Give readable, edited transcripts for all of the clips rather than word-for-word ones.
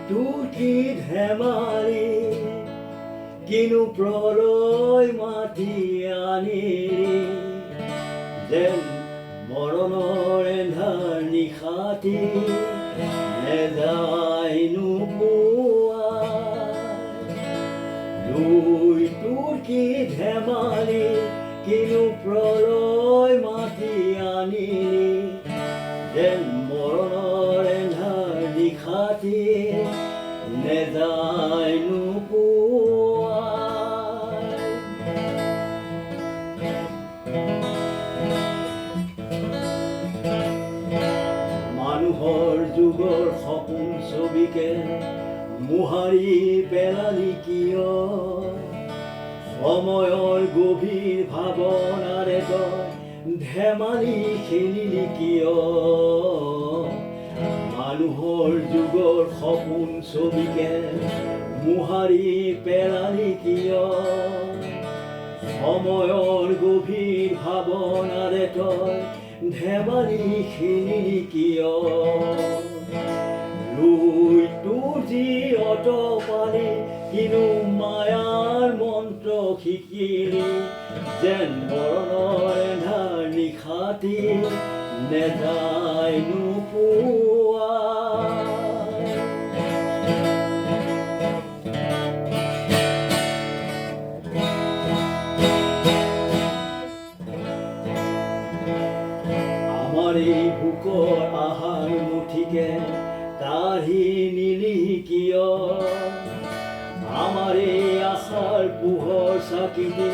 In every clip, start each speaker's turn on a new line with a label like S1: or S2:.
S1: তোৰ কি ধেমালি কিনো প্ৰলয় মাতি আনি যেন মৰণৰ এন্ধাৰ নিশাতি নেযায় নোপোৱাই তোৰ কি ধেমালি কিনো প্ৰলয় মাতি আনি যেন মৰণৰ এন্ধাৰ নিশাতি নেযায় নোপোৱাই মানুহৰ যুগৰ সপোন ছবিকে মোহাৰি পেলালি কিয় সময়ৰ গভীৰ ভাৱনাৰে তই ধেমালি খেলিলি কিয় মানুহৰ যুগৰ সপোন ছবিকে মোহাৰি পেলালি কিয় সময়ৰ গভীৰ ভাৱনাৰে তই ধেমালি খেলিলি কিয় তোৰ যি অতপালি কিনো মায়াৰ মন্ত্ৰ শিকিলি যেন মৰণৰ এন্ধাৰ নিশাতি নেযায় নোপোৱাই আমাৰ এই ভোকৰ আহাৰ মুঠিকে কাঢ়ি নিলি কিয় আমাৰ এই আশাৰ পোহৰ চাকিতে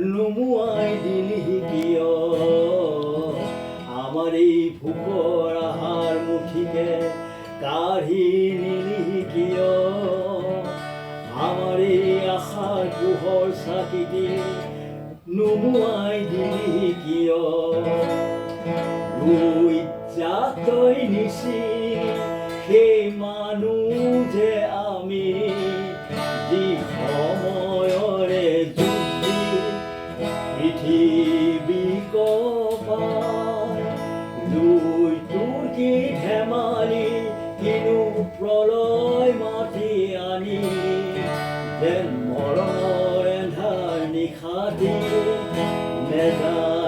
S1: নুমুৱাই দিলি কিয় আমাৰ এই ভোকৰ আহাৰ মুঠিকে কাঢ়ি নিলি কিয় আমাৰ এই আশাৰ পোহৰ চাকিতে নুমুৱাই দিলি কিয় যাক তই নিছি সেই মানুহ যে আমি যি সময়ৰে যুদ্ধি পৃথিৱী কপাই তোৰ কি ধেমালি কিনো প্ৰলয় মাতি আনি যেন মৰণৰ এন্ধাৰ নিশাতি নেযায়